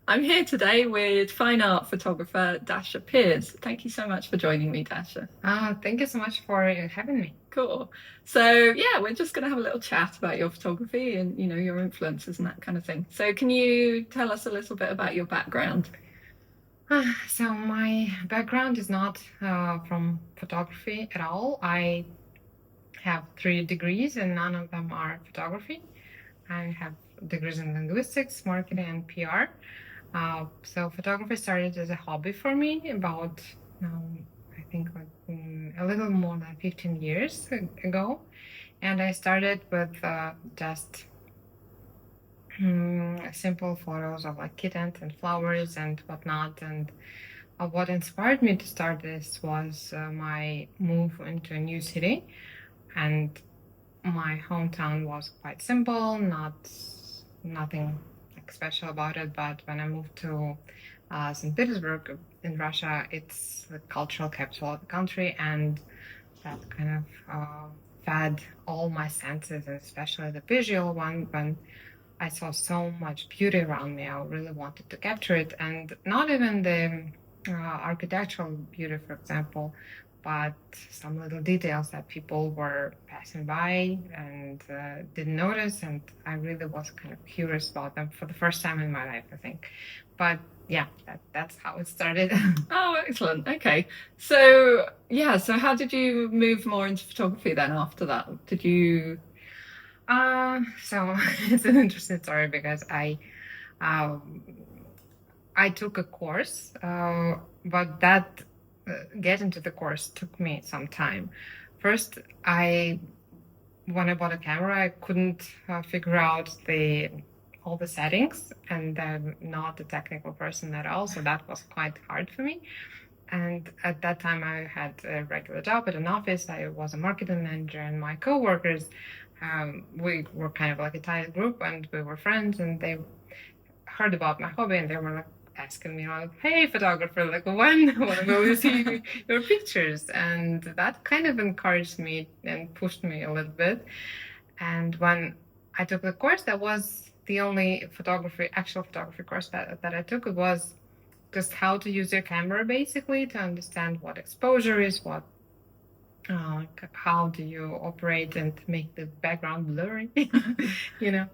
I'm here today with fine art photographer Dasha Pears. Thank you so much for joining me, Dasha. Thank you so much for having me. Cool. So yeah, we're just going to have a little chat about your photography and your influences and that kind of thing. So can you tell us a little bit about your background? So my background is not from photography at all. I have 3 degrees and none of them are photography. I have degrees in linguistics, marketing, and PR. So photography started as a hobby for me about, I think, like a little more than 15 years ago. And I started with just simple photos of like kittens and flowers and whatnot. And what inspired me to start this was my move into a new city. And my hometown was quite simple, nothing like special about it. But when I moved to St. Petersburg in Russia, it's the cultural capital of the country, and that kind of fed all my senses, and especially the visual one. When I saw so much beauty around me, I really wanted to capture it, and not even the architectural beauty, for example, but some little details that people were passing by and didn't notice, and I really was kind of curious about them for the first time in my life, I think. But yeah, that's how it started. Oh, excellent. Okay. So yeah, so how did you move more into photography then after that? Did you So it's an interesting story because um, I took a course, but that getting to the course took me some time. First, when I bought a camera, I couldn't figure out the all the settings, and I'm not a technical person at all, so that was quite hard for me. And at that time, I had a regular job at an office. I was a marketing manager, and my coworkers, we were kind of like a tight group, and we were friends, and they heard about my hobby, and they were like asking me like, "Hey, photographer, like when will we see your pictures?" And that kind of encouraged me and pushed me a little bit. And when I took the course, that was the only actual photography course that I took. It was just how to use your camera basically to understand what exposure is, what how do you operate and make the background blurry. you know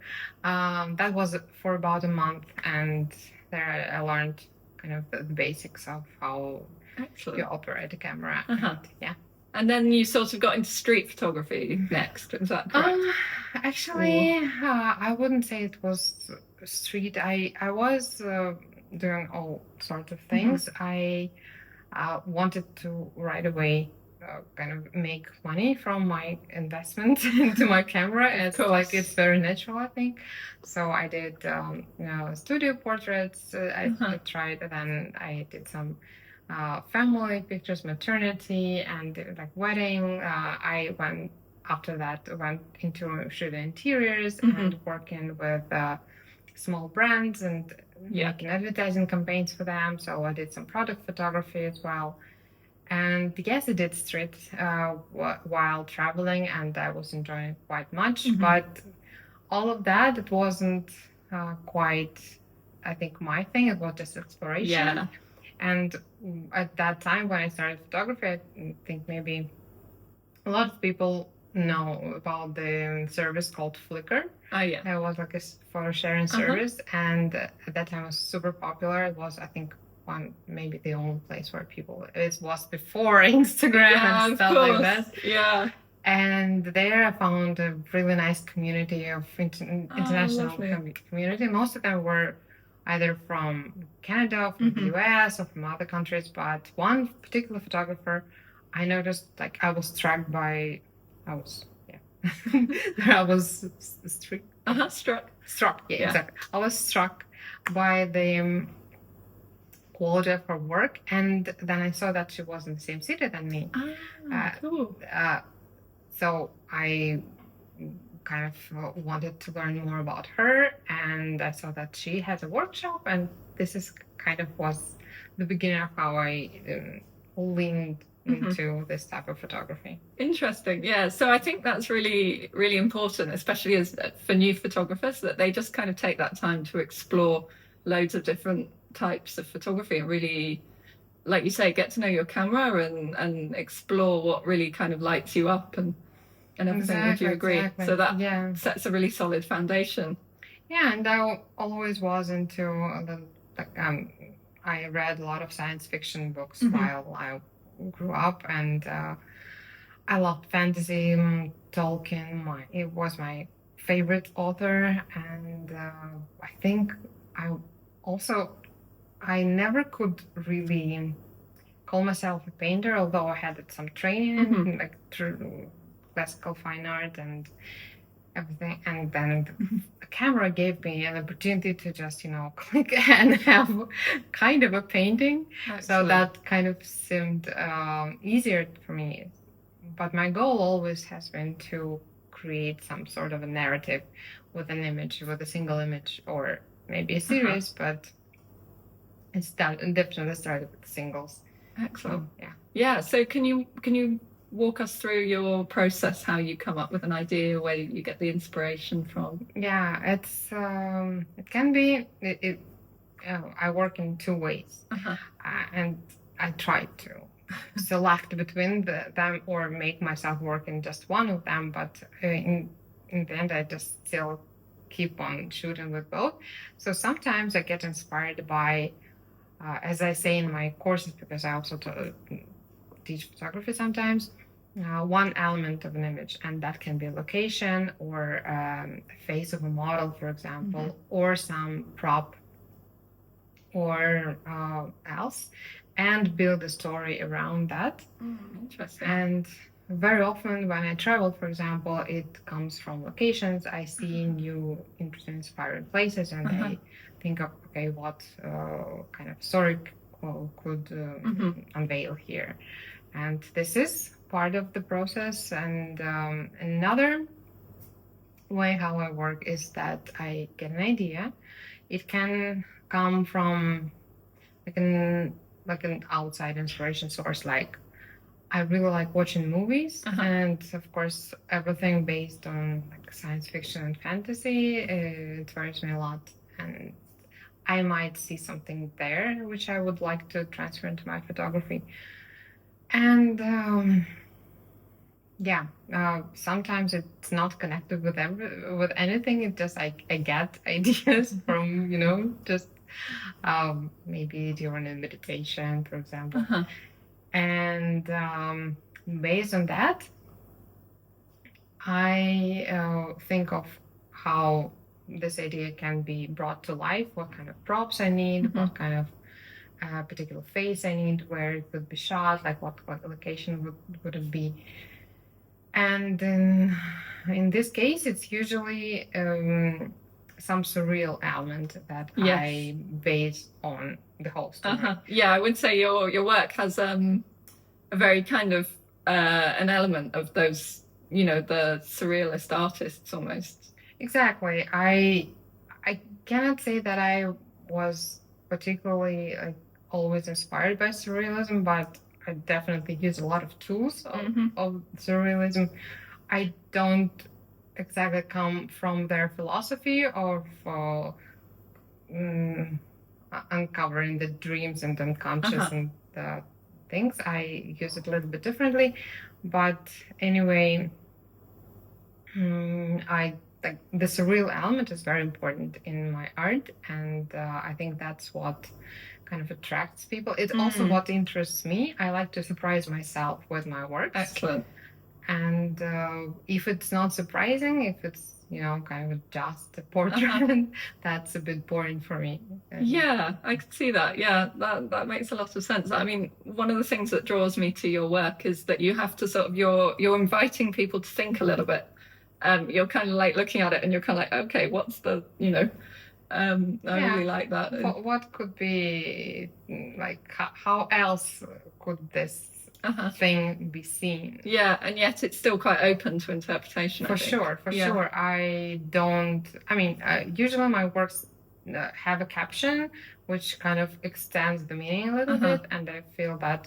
that was for about a month, and there I learned kind of the basics of how you Excellent. operate a camera. Uh-huh. And yeah. And then you sort of got into street photography next, is that correct? Actually, Or I wouldn't say it was street. I was doing all sorts of things. I wanted to right away kind of make money from my investment into my camera. It's like it's very natural, I think. So I did, studio portraits. I tried, and then I did some family pictures, maternity, and like wedding. I went after that went into shooting interiors and working with small brands and making advertising campaigns for them. So I did some product photography as well. And yes, I did street while traveling, and I was enjoying it quite much. But all of that, it wasn't quite, I think, my thing. It was just exploration. Yeah. And at that time, when I started photography, I think maybe a lot of people know about the service called Flickr. Oh yeah. It was like a photo sharing service, and at that time it was super popular. It was, I think, one maybe the only place where people. It was before Instagram and stuff like that. Yeah. And there I found a really nice community of international community. Most of them were either from Canada, from the US, or from other countries. But one particular photographer, I noticed, like, I was struck by, I was, yeah, I was struck. Struck, yeah, exactly. I was struck by the quality of her work, and then I saw that she was in the same city than me. Cool. So I kind of wanted to learn more about her, and I saw that she has a workshop, and this is kind of was the beginning of how I leaned into this type of photography. Interesting. Yeah. So I think that's really, really important, especially as for new photographers, that they just kind of take that time to explore loads of different types of photography and really, like you say, get to know your camera and explore what really kind of lights you up and everything. Would you agree? Exactly. So that Yeah. sets a really solid foundation. Yeah, and I always was into like I read a lot of science fiction books while I grew up, and I loved fantasy. Tolkien, it was my favorite author, and I think I also I never could really call myself a painter, although I had some training in like through classical fine art and everything. And then the camera gave me an opportunity to just, click and have kind of a painting. Excellent. So that kind of seemed easier for me. But my goal always has been to create some sort of a narrative with an image, with a single image, or maybe a series, but it's definitely started with singles. Excellent. So, yeah. Yeah. So can you walk us through your process, how you come up with an idea, where you get the inspiration from? Yeah, it can be I work in two ways, and I try to select between them or make myself work in just one of them, but in the end I just still keep on shooting with both. So sometimes I get inspired by as I say in my courses, because I also teach photography sometimes, one element of an image, and that can be a location or a face of a model, for example, or some prop or else, and build a story around that. Interesting. And very often when I travel, for example, it comes from locations. I see new, interesting, inspiring places, and I think of, okay, what kind of story could unveil here. And this is part of the process. And another way how I work is that I get an idea. It can come from like an outside inspiration source, like I really like watching movies, and of course everything based on like science fiction and fantasy inspires me a lot, and I might see something there which I would like to transfer into my photography. And sometimes it's not connected with with anything. It just I get ideas from just maybe during a meditation, for example. And based on that, I think of how this idea can be brought to life, what kind of props I need, what kind of particular face I need, where it could be shot, like what location would it be. And in this case, it's usually some surreal element that I base on the whole story. Yeah, I would say your work has a very kind of an element of those, the surrealist artists almost. Exactly. I cannot say that I was particularly always inspired by surrealism, but I definitely use a lot of tools of surrealism. I don't exactly come from their philosophy of uncovering the dreams and unconscious and the things. I use it a little bit differently, but anyway, I like the surreal element is very important in my art, and I think that's what kind of attracts people. It's also what interests me. I like to surprise myself with my works. Excellent. And if it's not surprising, if it's kind of just a portrait, that's a bit boring for me. Yeah, I can see that. Yeah, that makes a lot of sense. I mean, one of the things that draws me to your work is that you have to sort of you're inviting people to think a little bit. You're kind of like looking at it and you're kind of like, okay, what's the I really like that. What could be like? How else could this thing be seen? Yeah, and yet it's still quite open to interpretation. For sure. I don't. I mean, usually my works have a caption which kind of extends the meaning a little bit, and I feel that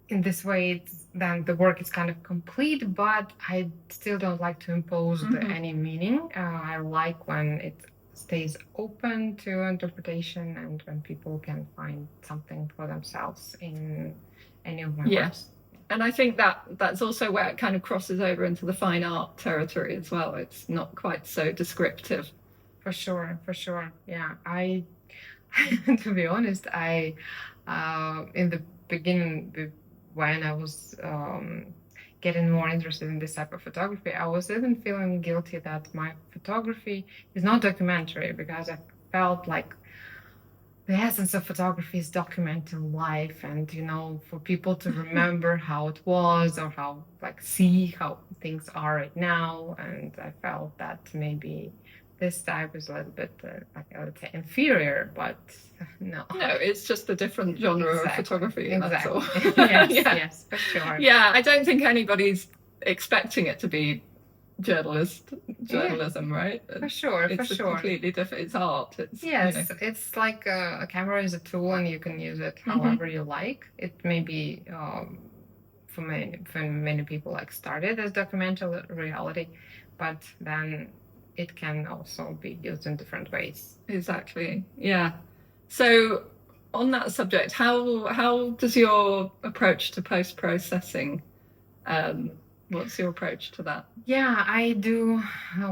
in this way, then the work is kind of complete, but I still don't like to impose any meaning. I like when it stays open to interpretation and when people can find something for themselves in any of my works. And I think that that's also where it kind of crosses over into the fine art territory as well. It's not quite so descriptive. For sure. Yeah, I, to be honest, I, in the beginning, when I was getting more interested in this type of photography, I was even feeling guilty that my photography is not documentary because I felt like the essence of photography is documenting life and, for people to remember how it was or how, see how things are right now. And I felt that maybe this type is a little bit, I would say, inferior, but no. No, it's just a different genre of photography. Exactly. That's all. Yes, for sure. Yeah, I don't think anybody's expecting it to be journalism, right? For sure. It's completely different. It's art. Yes, it's like a camera is a tool and you can use it however you like. It may be for many people started as documentary reality, but then it can also be used in different ways. Exactly. Yeah. So on that subject, how does your approach to post-processing, what's your approach to that? Yeah, I do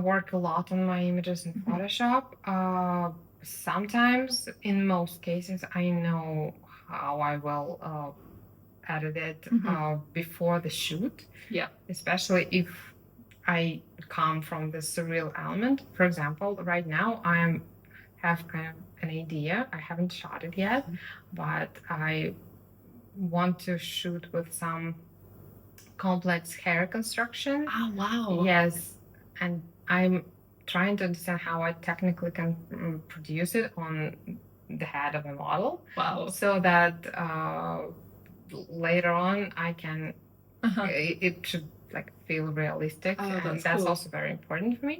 work a lot on my images in Photoshop. Sometimes, in most cases, I know how I will edit it before the shoot. Yeah. Especially if I come from the surreal element. For example, right now I have kind of an idea. I haven't shot it yet, but I want to shoot with some complex hair construction. Oh, wow. Yes. And I'm trying to understand how I technically can produce it on the head of a model. Wow. So that later on I can, it should feel realistic. Oh, and that's cool. also very important for me.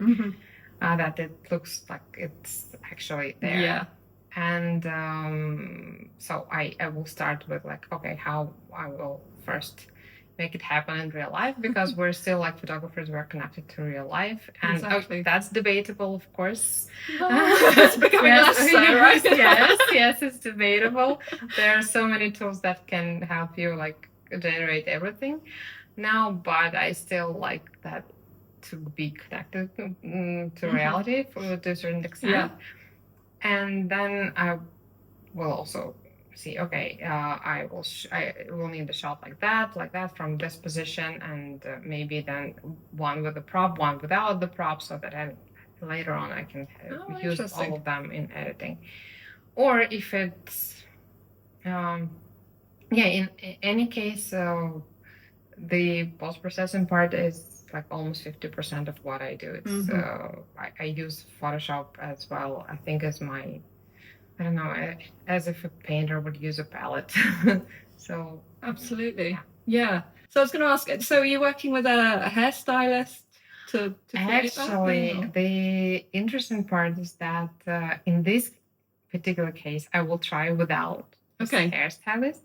That it looks like it's actually there. Yeah. And so I will start with how I will first make it happen in real life, because we're still photographers, we're connected to real life, and exactly. That's debatable, of course. It's becoming less so, right? yes, it's debatable. There are so many tools that can help you generate everything now, but I still like that to be connected to reality to a certain extent. Yeah. And then I will also see, I will need a shot like that from this position, and maybe then one with the prop, one without the prop, so that later on I can use all of them in editing. Or if it's, in any case, the post-processing part is almost 50% of what I do. It's I use Photoshop as well. I think as my, I don't know, as if a painter would use a palette. So absolutely, yeah. So I was going to ask, so are you working with a hairstylist to actually the interesting part is that in this particular case I will try without a hairstylist,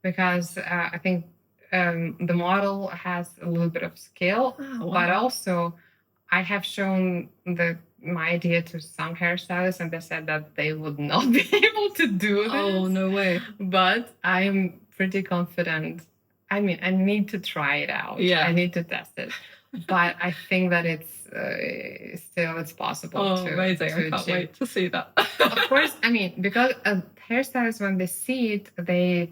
because I think the model has a little bit of skill, but also I have shown my idea to some hairstylists, and they said that they would not be able to do this. Oh, no way. But I'm pretty confident. I mean, I need to try it out. Yeah. I need to test it. But I think that it's possible. Oh, amazing. I can't wait to see that. Of course, I mean, because hairstylists, when they see it, they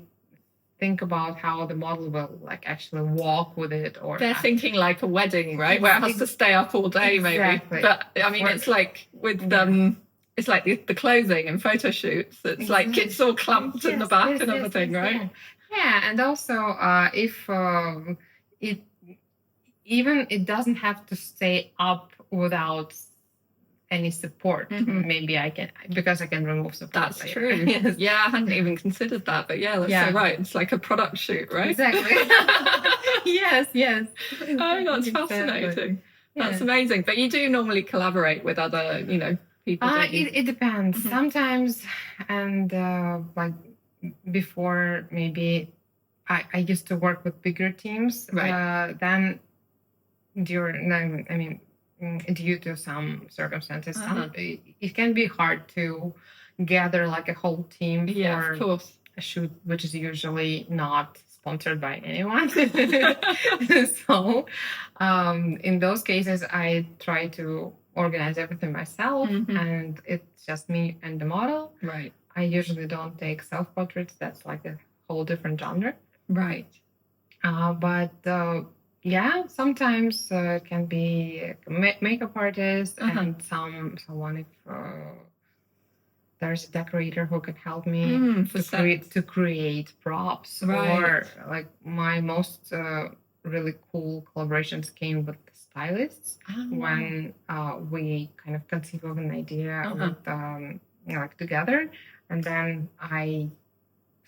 think about how the model will actually walk with it, or they're thinking like a wedding, right? Where it has to stay up all day, maybe. But I mean, it's like with it's like the clothing and photo shoots. It's like it's all clamped in the back and everything, right? Yeah, and also if it doesn't have to stay up without any support. Maybe I can, because I can remove support. That's true. Yes. Yeah, I hadn't even considered that, but that's so right. It's like a product shoot, right? Exactly. Yes. Oh, that's fascinating. That's amazing. But you do normally collaborate with other, people. It depends. Sometimes, and before, maybe I used to work with bigger teams. Right. Then due to some circumstances, Uh-huh. it can be hard to gather like a whole team Yeah, of for course. a shoot, which is usually not sponsored by anyone. So, in those cases, I try to organize everything myself, and it's just me and the model. Right. I usually don't take self portraits. That's like a whole different genre. Right. But yeah, sometimes it can be a makeup artist and someone if there's a decorator who can help me to create props. Right. Or like my most really cool collaborations came with the stylists when we kind of conceive of an idea with like together, and then I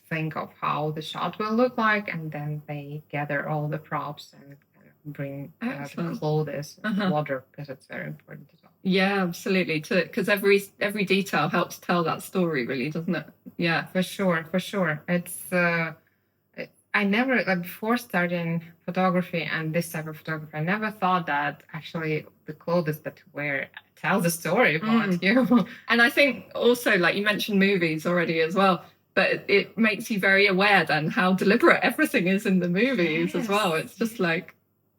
think of how the shot will look like, and then they gather all the props and kind of bring the clothes, wardrobe, because it's very important as well. Yeah, absolutely. Because every detail helps tell that story, really, doesn't it? Yeah, for sure. It's I never, like, before starting photography and this type of photography, I never thought that actually the clothes that you wear tell the story about you. And I think also, like you mentioned movies already as well, but it makes you very aware then how deliberate everything is in the movies as well. It's just like,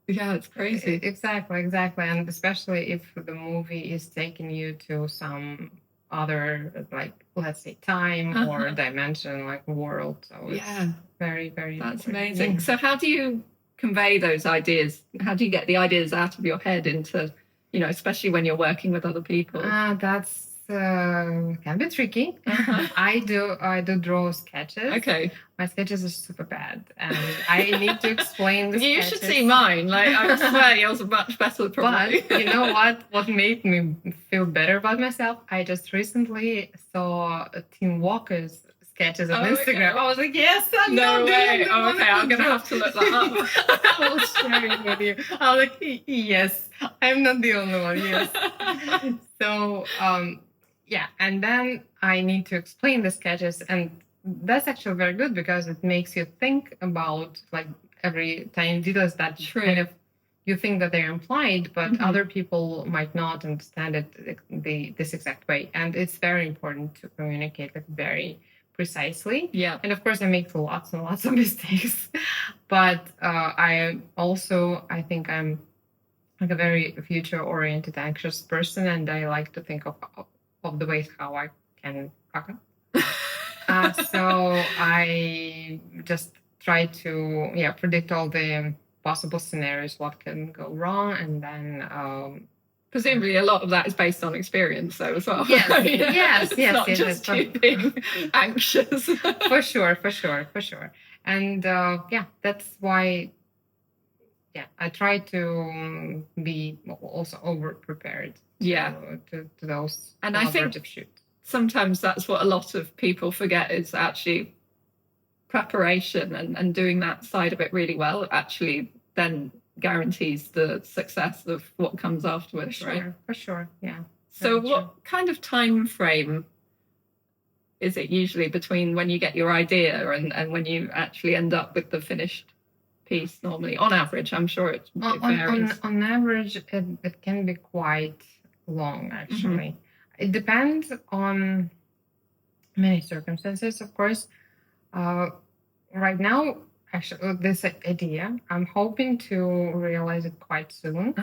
yeah, it's crazy. Exactly. And especially if the movie is taking you to some other, like, let's say, time or dimension, like world. So it's very, very That's important. amazing. So how do you convey those ideas? How do you get the ideas out of your head into, especially when you're working with other people? That's can be tricky. I do draw sketches. Okay. My sketches are super bad, and I need to explain the You sketches. should see mine. Like, I swear yours are much better, probably. But you know what? What made me feel better about myself? I just recently saw Tim Walker's sketches on Instagram. I was like, yes, no way. Okay, I'm gonna have to look that up. I will share it with you. I was like, yes, I'm not the only one. Yes. So, yeah, and then I need to explain the sketches, and that's actually very good because it makes you think about, like, every tiny details that kind of you think that they're implied, but other people might not understand it this exact way. And it's very important to communicate it very precisely. Yeah. And of course, I make lots and lots of mistakes, but I think I'm like a very future-oriented, anxious person, and I like to think of the ways how I can fuck up. So I just try to predict all the possible scenarios, what can go wrong, and then presumably a lot of that is based on experience, though, as well. Yes. Not just you being anxious. For sure. And that's why. Yeah, I try to be also over prepared. To those. And I think shoots. Sometimes that's what a lot of people forget is actually preparation, and doing that side of it really well actually then guarantees the success of what comes afterwards, right? For sure, yeah. So what kind of time frame is it usually between when you get your idea and when you actually end up with the finished piece normally? On average, I'm sure it varies. On average, it can be quite long, actually. It depends on many circumstances, of course. Right now, actually, this idea, I'm hoping to realize it quite soon.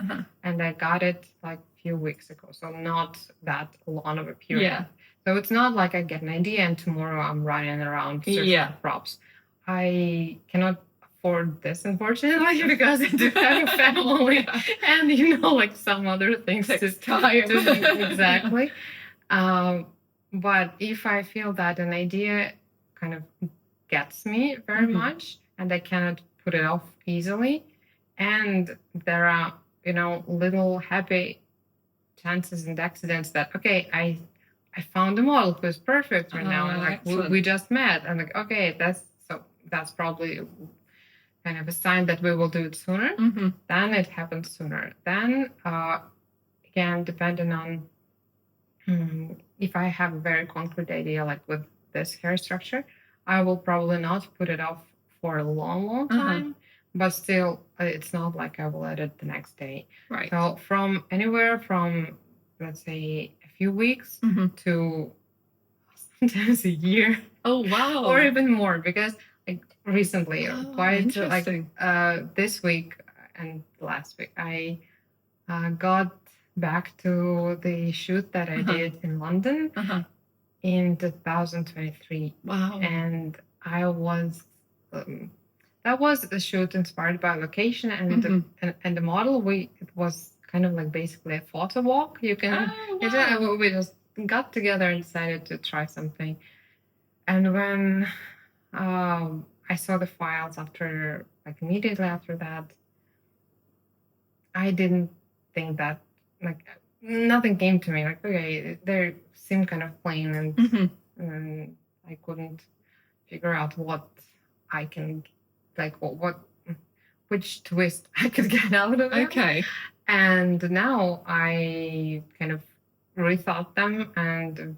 And I got it like a few weeks ago, so not that long of a period. Yeah. So it's not like I get an idea and tomorrow I'm running around searching props. I cannot afford this, unfortunately, because I do have a family and like some other things takes time. Exactly. But if I feel that an idea kind of gets me very much and I cannot put it off easily, and there are little happy chances and accidents that I found a model who's perfect right now, and like we just met, and like that's probably kind of a sign that we will do it sooner. Then it happens sooner. Then again, depending on if I have a very concrete idea, like with this hair structure, I will probably not put it off for a long time. but still, it's not like I will edit the next day. Right. So from anywhere from, let's say, a few weeks hmm to sometimes a year Oh wow. or even more, because like recently, Oh, quite like interesting. this week and last week, I got back to the shoot that I did in London Uh-huh. in 2023, Wow. and I was that was a shoot inspired by location, and and the model, it was kind of like basically a photo walk. You can Oh we just got together and decided to try something. And when I saw the files after, like immediately after that, I didn't think that, like, nothing came to me. Like, okay, they seemed kind of plain, and I couldn't figure out what I can, like, which twist I could get out of it. Okay. And now I kind of rethought them, and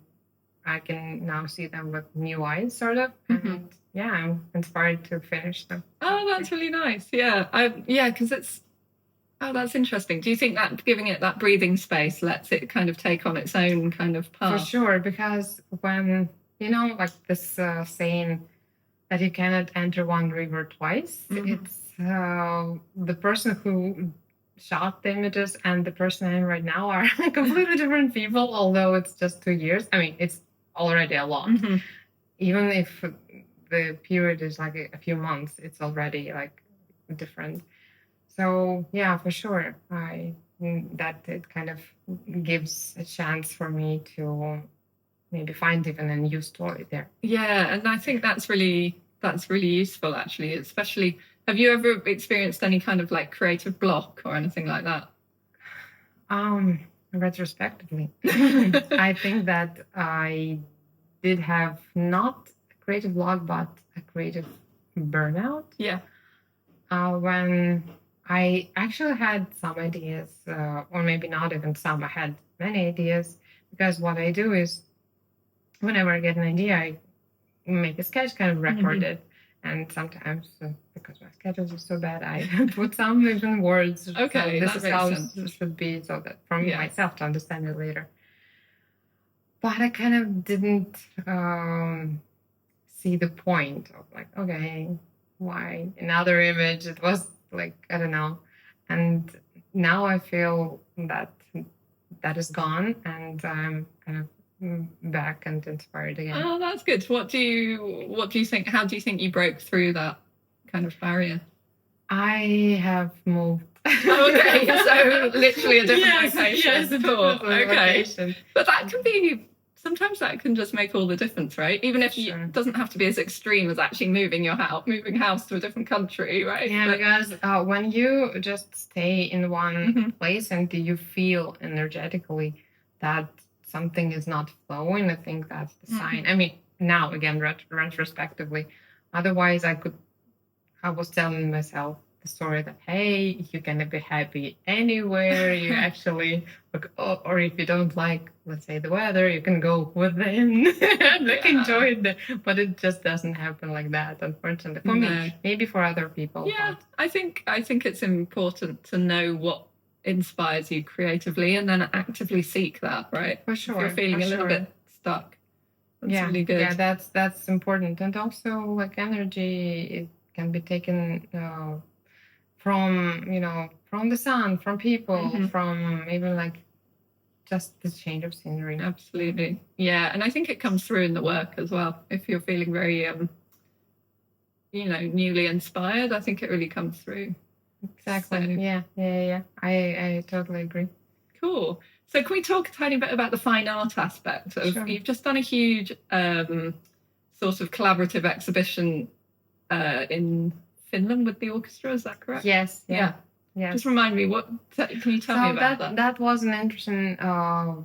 I can now see them with new eyes, sort of. And yeah, I'm inspired to finish them. Oh, that's really nice. Yeah, because it's. Oh, that's interesting. Do you think that giving it that breathing space lets it kind of take on its own kind of path? For sure, because when, like this saying that you cannot enter one river twice, it's the person who shot the images and the person I am right now are completely different people, although it's just 2 years. I mean, it's already a lot. Even if the period is like a few months, it's already like different. So yeah, for sure, that it kind of gives a chance for me to maybe find even a new story there. Yeah, and I think that's really useful actually, especially. Have you ever experienced any kind of like creative block or anything like that? Retrospectively, I think that I did have not a creative block, but a creative burnout. Yeah. When I actually had some ideas, or maybe not even some, I had many ideas, because what I do is whenever I get an idea, I make a sketch, kind of record it. And sometimes, because my schedule is so bad, I put some even words. Okay, so this that is makes how sense. it should be, so that for me myself to understand it later. But I kind of didn't see the point of, like, okay, why another image? It was like, I don't know. And now I feel that is gone, and I'm kind of back and inspired again. Oh, that's good. What do you think? How do you think you broke through that kind of barrier? I have moved. Okay, so literally a different location. Yes, a different location. But that can be, sometimes that can just make all the difference, right? Even if it doesn't have to be as extreme as actually moving house to a different country, right? Yeah, because when you just stay in one place and you feel energetically that something is not flowing, I think that's the sign. I mean, now again, retrospectively, otherwise I was telling myself the story that, hey, you can be happy anywhere. You actually, or if you don't like, let's say, the weather, you can go within and enjoy it. But it just doesn't happen like that, unfortunately, for me. Maybe for other people. Yeah, but I think it's important to know what inspires you creatively and then actively seek that, right? For sure. If you're feeling a little bit stuck. That's really good. Yeah, that's important. And also, like, energy, it can be taken from the sun, from people, from even like just the change of scenery. Absolutely. Yeah, and I think it comes through in the work as well. If you're feeling very newly inspired, I think it really comes through. Exactly. So, yeah. I totally agree. Cool. So can we talk a tiny bit about the fine art aspect of, you've just done a huge sort of collaborative exhibition in Finland with the orchestra, is that correct? Yes. Yeah. Just remind me, can you tell me about that? That was an interesting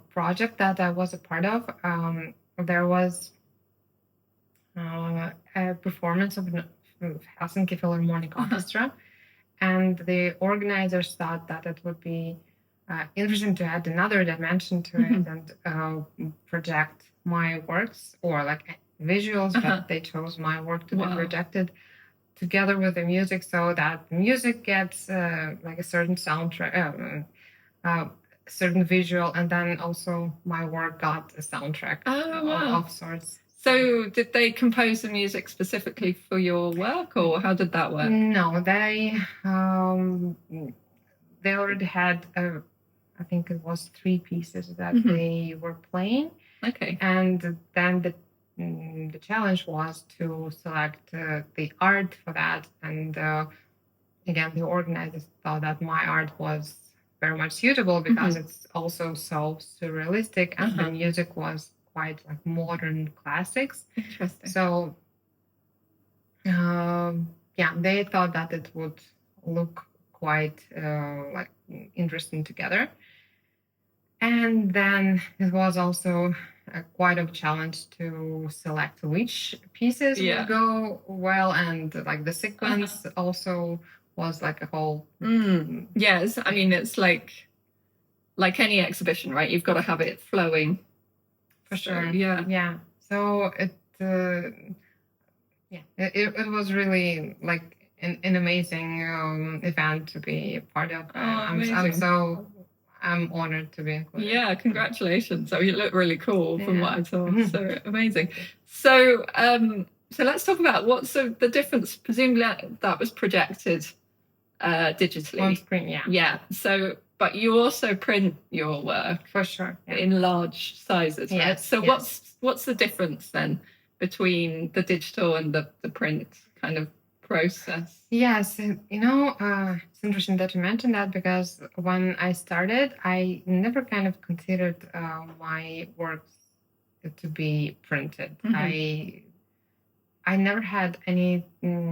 project that I was a part of. There was a performance of Helsinki Philharmonic Orchestra, and the organizers thought that it would be interesting to add another dimension to it and project my works, or like visuals, but they chose my work to be projected together with the music, so that the music gets like a certain soundtrack, certain visual, and then also my work got a soundtrack Oh, wow. of sorts. So did they compose the music specifically for your work, or how did that work? No, they already had I think it was 3 pieces that they were playing. Okay. And then the challenge was to select the art for that. And again, the organizers thought that my art was very much suitable because it's also so surrealistic, and the music was quite like modern classics. Interesting. So yeah, they thought that it would look quite like interesting together. And then it was also quite a challenge to select which pieces would go well, and like the sequence also was like a whole. Yes, I mean it's like any exhibition, right? You've got to have it flowing. For sure. Yeah. So it was really like an amazing event to be a part of. I'm honored to be included. Yeah, congratulations. I mean, you look really cool from what I saw. So amazing. So so let's talk about what's the difference. Presumably that was projected digitally. On screen, yeah. Yeah. So, but you also print your work for sure in large sizes, right? Yes. So what's the difference then between the digital and the print kind of process? Yes, it's interesting that you mentioned that, because when I started, I never kind of considered my works to be printed. I never had any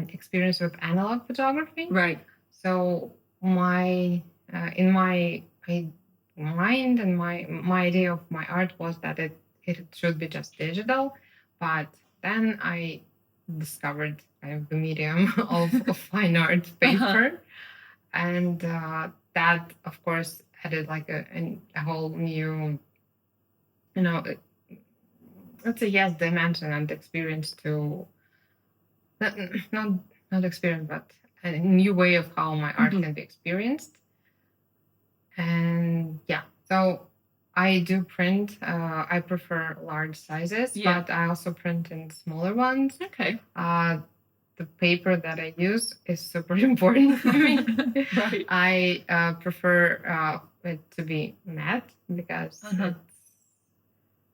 experience with analog photography. Right. So my in my mind and my idea of my art was that it should be just digital, but then I discovered kind of the medium of fine art paper, and that of course added like a whole new, let's say, dimension and experience to not experience, but a new way of how my art can be experienced. And so I do print. I prefer large sizes, but I also print in smaller ones. Okay. The paper that I use is super important for me. Right. I prefer it to be matte because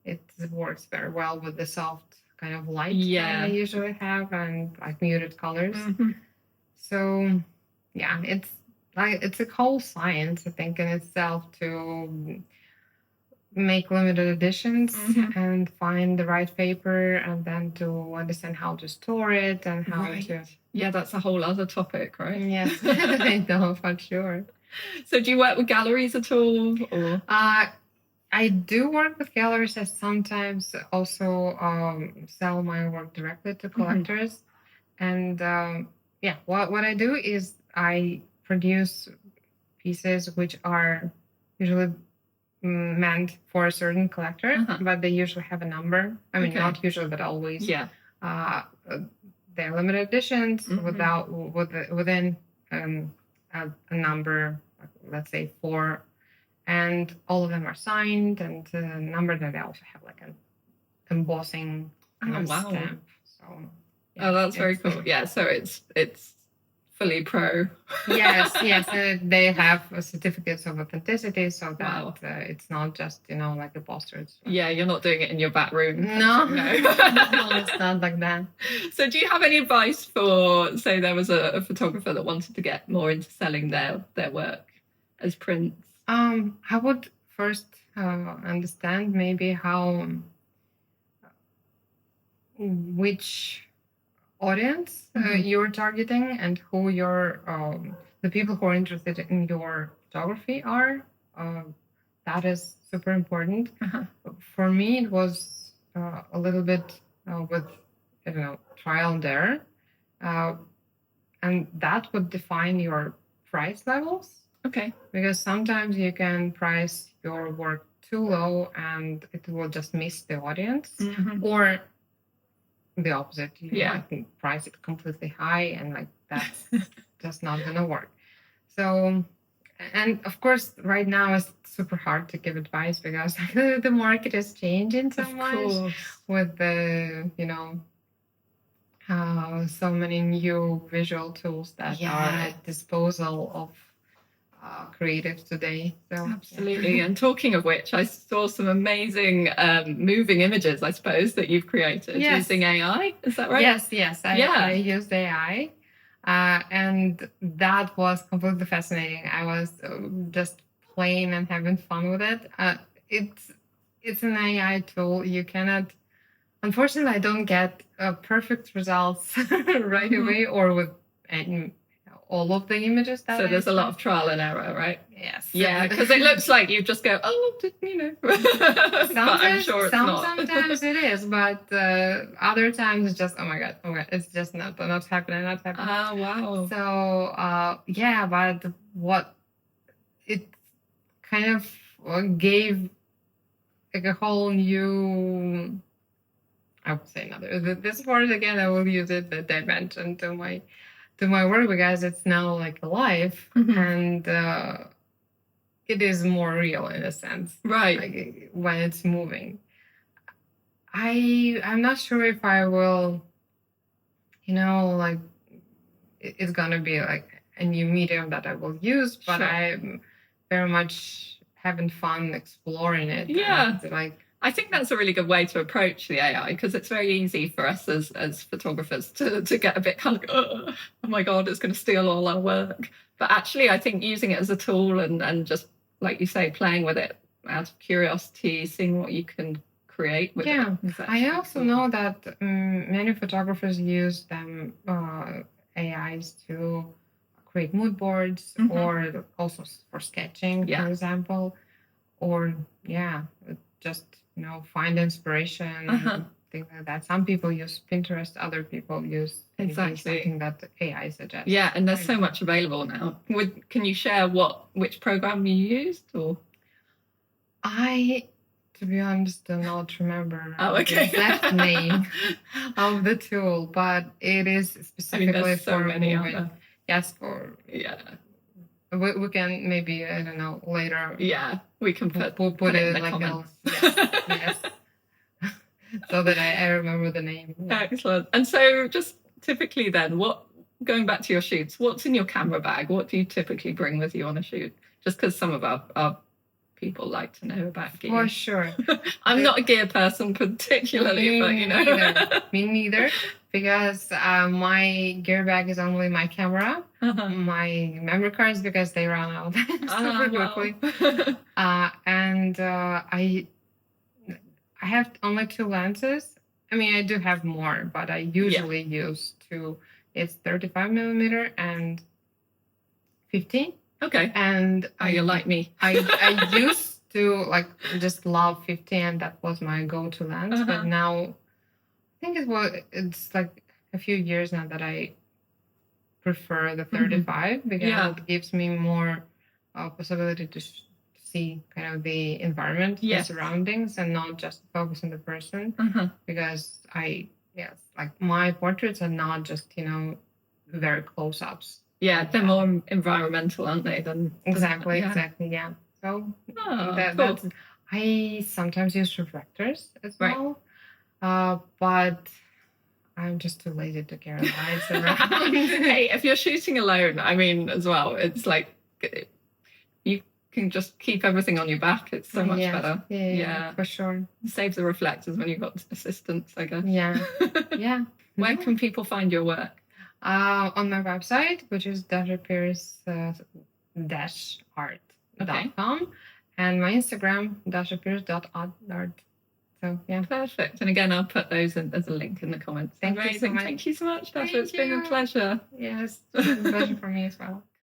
it works very well with the soft kind of light that I usually have, and like muted colors. So it's a whole science, I think, in itself to make limited editions and find the right paper, and then to understand how to store it and how to. Yeah, that's a whole other topic, right? Yes, I know for sure. So do you work with galleries at all? Or? I do work with galleries. I sometimes also sell my work directly to collectors. And what I do is I produce pieces which are usually meant for a certain collector, but they usually have a number. I mean, not usually, but always. Yeah. They're limited editions within a number, let's say 4, and all of them are signed, and the number that they also have like an embossing stamp. So. Yeah, that's very cool. Yeah, so it's fully pro. Yes. They have certificates of authenticity, so that it's not just like a poster. Yeah, you're not doing it in your back room. No, it's not like that. So, do you have any advice for, say, there was a photographer that wanted to get more into selling their work as prints? I would first understand maybe how which audience you're targeting, and who the people who are interested in your photography are. That is super important. For me, it was a little bit with trial and error, and that would define your price levels. Okay. Because sometimes you can price your work too low and it will just miss the audience, or the opposite. You Yeah. can price it completely high, and like that's just not gonna work. So, and of course, right now it's super hard to give advice because the market is changing so Of much course. with the so many new visual tools that are Yeah. at disposal of creatives today. So Absolutely. And talking of which, I saw some amazing moving images, I suppose, that you've created Yes. using AI. Is that right? Yes. Yeah. I used AI, and that was completely fascinating. I was just playing and having fun with it. It's an AI tool. You cannot. Unfortunately, I don't get perfect results right Mhm. away or with all of the images that So I there's a lot try. of trial and error, right? Yes. Yeah, because it looks like you just go, oh, but I'm sure it's not. Sometimes it is, but other times it's just, oh my god, it's just not happening, not happening. Oh, wow. So yeah, but what it kind of gave like a whole new, I would say another this word again, I will use it, the dimension to my work because it's now like alive Mhm. and it is more real in a sense, Right. like when it's moving. I'm not sure if I will, like it's gonna be like a new medium that I will use, but Sure. I'm very much having fun exploring it. Yeah. And, like I think that's a really good way to approach the AI because it's very easy for us as photographers to get a bit kind of, oh my God, it's going to steal all our work. But actually, I think using it as a tool and just, like you say, playing with it out of curiosity, seeing what you can create with yeah. it. I also know that many photographers use them AIs to create mood boards or also for sketching, for example, or just find inspiration and things like that. Some people use Pinterest, other people use something that AI suggests. Yeah, and there's so much available now. Can you share which program you used, or? To be honest, do not remember the exact name of the tool, but it is specifically so for many, moving. Yes, we can maybe, I don't know, later. Yeah, we can put it in the like comments. Yes. So that I remember the name. Yeah. Excellent. And so just typically then, going back to your shoots, what's in your camera bag? What do you typically bring with you on a shoot? Just because some of our people like to know about gear. For sure. I'm not a gear person particularly, but Me neither. Because my gear bag is only my camera, my memory cards because they run out super quickly, and I have only 2 lenses. I mean, I do have more, but I usually use 2. It's 35mm and 15. Okay. And you're like me. I used to just love 15. That was my go-to lens, but now I think it's like a few years now that I prefer the 35 because it gives me more possibility to see kind of the environment, the surroundings, and not just focus on the person. Because my portraits are not just very close-ups. Yeah, they're more environmental, aren't they? Exactly. Yeah. So that's. I sometimes use reflectors as well, but I'm just too lazy to carry lights around. Hey, if you're shooting alone, I mean, as well, it's like you can just keep everything on your back. It's so much better. Yeah, for sure. It saves the reflectors when you've got assistants, I guess. Yeah. Where can people find your work? On my website, which is Dasha Pears -art.com, and my Instagram, dashapears.art. So yeah, perfect. And again, I'll put those as a link in the comments. Thank you so much. Thank you so much, Dasha. It's been a pleasure. Yes, it's been a pleasure for me as well.